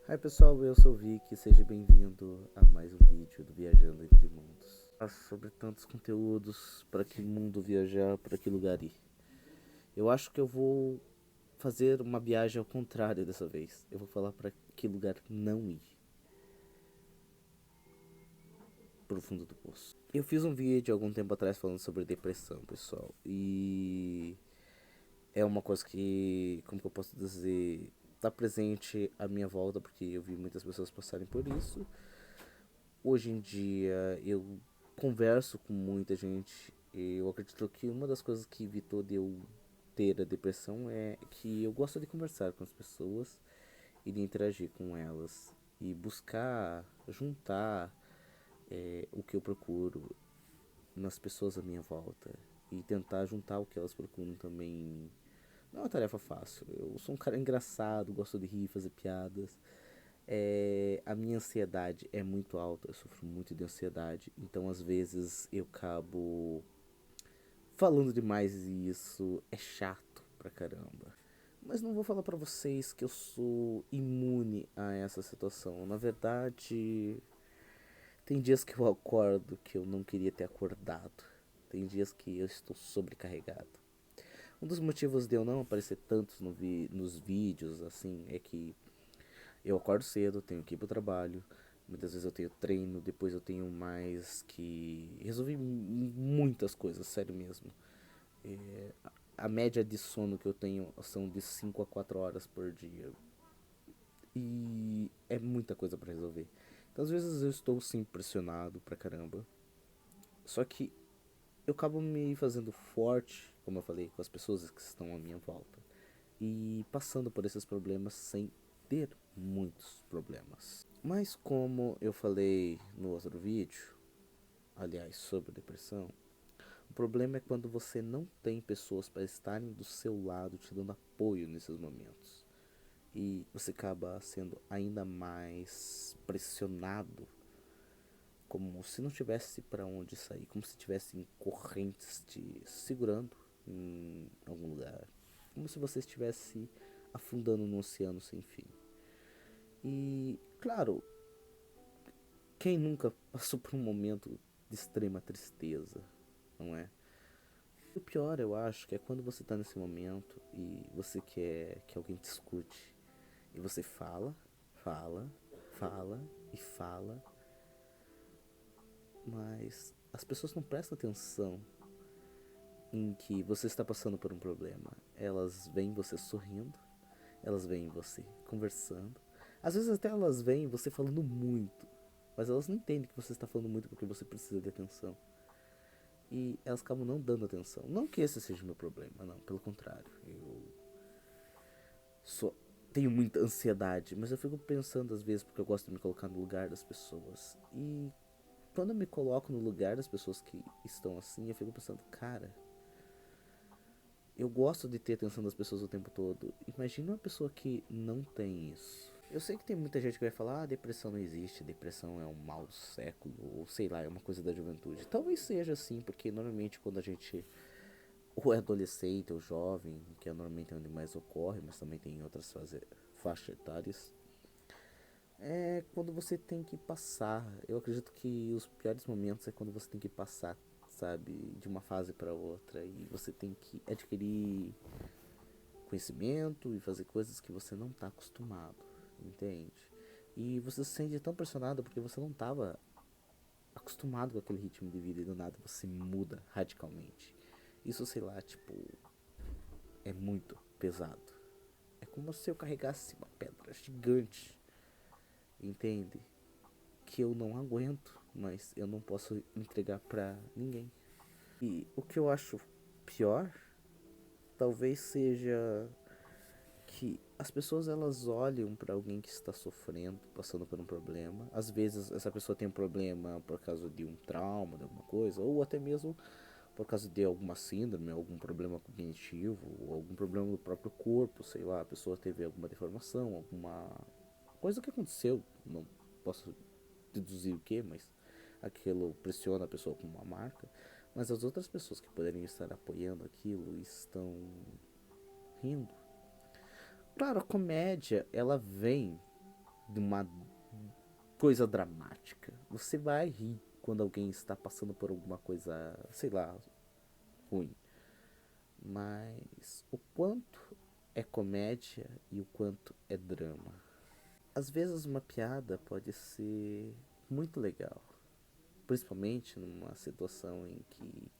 Hi pessoal, eu sou o Vic, seja bem-vindo a mais um vídeo do Viajando Entre Mundos. Sobre tantos conteúdos, para que mundo viajar, para que lugar ir. Eu acho que eu vou fazer uma viagem ao contrário dessa vez. Eu vou falar para que lugar não ir, pro fundo do poço. Eu fiz um vídeo algum tempo atrás falando sobre depressão, pessoal, e é uma coisa que, como que eu posso dizer, tá presente à minha volta, porque eu vi muitas pessoas passarem por isso. Hoje em dia eu converso com muita gente e eu acredito que uma das coisas que evitou de eu ter a depressão é que eu gosto de conversar com as pessoas e de interagir com elas e buscar juntar o que eu procuro nas pessoas à minha volta e tentar juntar o que elas procuram também. Não é uma tarefa fácil. Eu sou um cara engraçado, gosto de rir, fazer piadas. A minha ansiedade é muito alta, eu sofro muito de ansiedade, então às vezes eu acabo falando demais e isso é chato pra caramba. Mas não vou falar pra vocês que eu sou imune a essa situação. Na verdade, tem dias que eu acordo que eu não queria ter acordado. Tem dias que eu estou sobrecarregado. Um dos motivos de eu não aparecer tantos nos vídeos assim é que eu acordo cedo, tenho que ir pro trabalho. Muitas vezes eu tenho treino, depois eu tenho mais que resolver muitas coisas, sério mesmo. É, a média de sono que eu tenho são de 5 a 4 horas por dia. E é muita coisa pra resolver. Então às vezes eu estou sim pressionado pra caramba. Só que eu acabo me fazendo forte, como eu falei, com as pessoas que estão à minha volta. E passando por esses problemas sem ter muitos problemas. Mas como eu falei no outro vídeo, aliás, sobre depressão, o problema é quando você não tem pessoas para estarem do seu lado te dando apoio nesses momentos. E você acaba sendo ainda mais pressionado, como se não tivesse para onde sair, como se tivessem correntes te segurando em algum lugar, como se você estivesse afundando num oceano sem fim. E, claro, quem nunca passou por um momento de extrema tristeza, não é? O pior, eu acho, que é quando você tá nesse momento e você quer que alguém te escute. E você fala, fala, fala e fala, mas as pessoas não prestam atenção em que você está passando por um problema. Elas veem você sorrindo, elas veem você conversando. Às vezes até elas veem você falando muito, mas elas não entendem que você está falando muito porque você precisa de atenção. E elas acabam não dando atenção. Não que esse seja o meu problema, não, pelo contrário. Eu só tenho muita ansiedade, mas eu fico pensando às vezes porque eu gosto de me colocar no lugar das pessoas. E quando eu me coloco no lugar das pessoas que estão assim, eu fico pensando, cara, eu gosto de ter atenção das pessoas o tempo todo. Imagina uma pessoa que não tem isso. Eu sei que tem muita gente que vai falar, ah, depressão não existe, depressão é um mal do século, ou sei lá, é uma coisa da juventude. Talvez seja assim, porque normalmente quando a gente ou é adolescente ou jovem, que é normalmente onde mais ocorre, mas também tem outras faixas etárias, é quando você tem que passar. Eu acredito que os piores momentos é quando você tem que passar, sabe, de uma fase para outra e você tem que adquirir conhecimento e fazer coisas que você não está acostumado, entende? E você se sente tão pressionado porque você não estava acostumado com aquele ritmo de vida e do nada você muda radicalmente. Isso, sei lá, tipo, é muito pesado. É como se eu carregasse uma pedra gigante, entende? Que eu não aguento, mas eu não posso entregar pra ninguém. E o que eu acho pior, talvez seja que as pessoas elas olham para alguém que está sofrendo, passando por um problema. Às vezes essa pessoa tem um problema por causa de um trauma, de alguma coisa, ou até mesmo por causa de alguma síndrome, algum problema cognitivo, ou algum problema do próprio corpo, sei lá, a pessoa teve alguma deformação, alguma coisa que aconteceu, não posso deduzir o que, mas aquilo pressiona a pessoa com uma marca, mas as outras pessoas que poderiam estar apoiando aquilo estão rindo. Claro, a comédia, ela vem de uma coisa dramática. Você vai rir quando alguém está passando por alguma coisa, sei lá, ruim. Mas o quanto é comédia e o quanto é drama. Às vezes uma piada pode ser muito legal, principalmente numa situação em que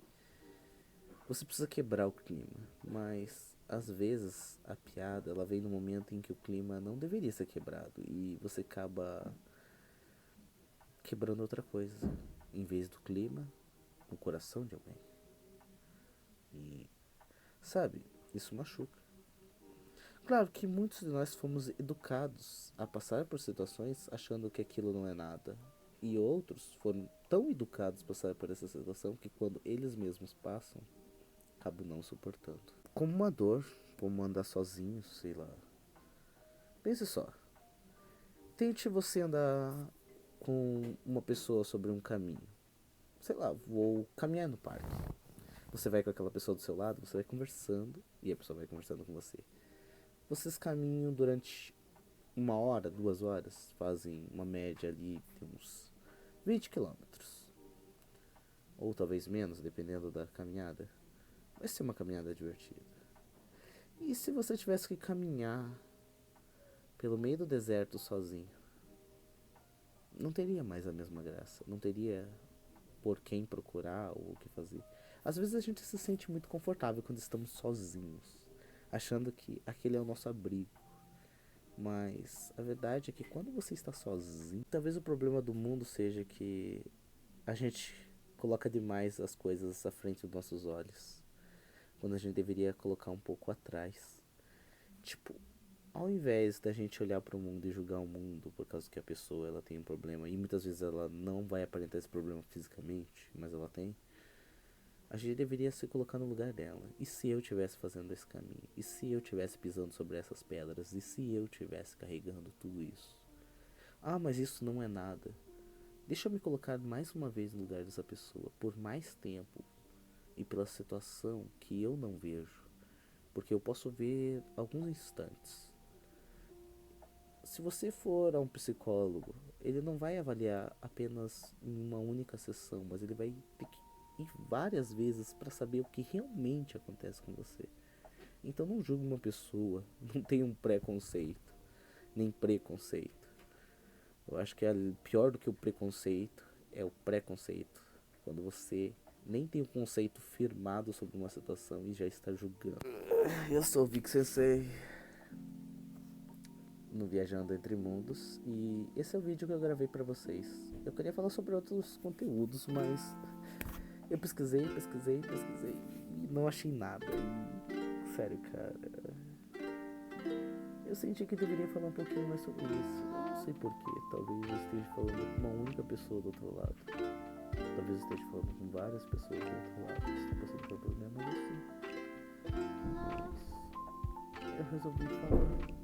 você precisa quebrar o clima, mas às vezes a piada ela vem no momento em que o clima não deveria ser quebrado e você acaba quebrando outra coisa, em vez do clima, no coração de alguém. E sabe, isso machuca. Claro que muitos de nós fomos educados a passar por situações achando que aquilo não é nada. E outros foram tão educados a passar por essa situação que quando eles mesmos passam, acabam não suportando. Como uma dor, como andar sozinho, sei lá. Pense só. Tente você andar com uma pessoa sobre um caminho. Sei lá, vou caminhar no parque. Você vai com aquela pessoa do seu lado, você vai conversando e a pessoa vai conversando com você. Vocês caminham durante 1 hora, 2 horas, fazem uma média ali de uns 20 quilômetros. Ou talvez menos, dependendo da caminhada. Vai ser uma caminhada divertida. E se você tivesse que caminhar pelo meio do deserto sozinho? Não teria mais a mesma graça. Não teria por quem procurar ou o que fazer. Às vezes a gente se sente muito confortável quando estamos sozinhos, achando que aquele é o nosso abrigo. Mas a verdade é que quando você está sozinho, talvez o problema do mundo seja que a gente coloca demais as coisas à frente dos nossos olhos, quando a gente deveria colocar um pouco atrás. Tipo, ao invés da gente olhar para o mundo e julgar o mundo por causa que a pessoa ela tem um problema e muitas vezes ela não vai aparentar esse problema fisicamente, mas ela tem, a gente deveria se colocar no lugar dela. E se eu estivesse fazendo esse caminho? E se eu estivesse pisando sobre essas pedras? E se eu estivesse carregando tudo isso? Ah, mas isso não é nada. Deixa eu me colocar mais uma vez no lugar dessa pessoa, por mais tempo e pela situação que eu não vejo, porque eu posso ver alguns instantes. Se você for a um psicólogo, ele não vai avaliar apenas em uma única sessão, mas ele vai ter que ir várias vezes para saber o que realmente acontece com você. Então não julgue uma pessoa, não tenha um preconceito, nem preconceito. Eu acho que é pior do que o preconceito é o preconceito, quando você nem tem o conceito firmado sobre uma situação e já está julgando. Eu sou o Vic Sensei no Viajando Entre Mundos e esse é o vídeo que eu gravei pra vocês. Eu queria falar sobre outros conteúdos, mas eu pesquisei e não achei nada. E, sério, cara, eu senti que eu deveria falar um pouquinho mais sobre isso. Eu não sei porquê, talvez eu esteja falando com uma única pessoa do outro lado. Talvez eu esteja falando com várias pessoas do outro lado que estão passando por problemas assim. Mas eu resolvi falar.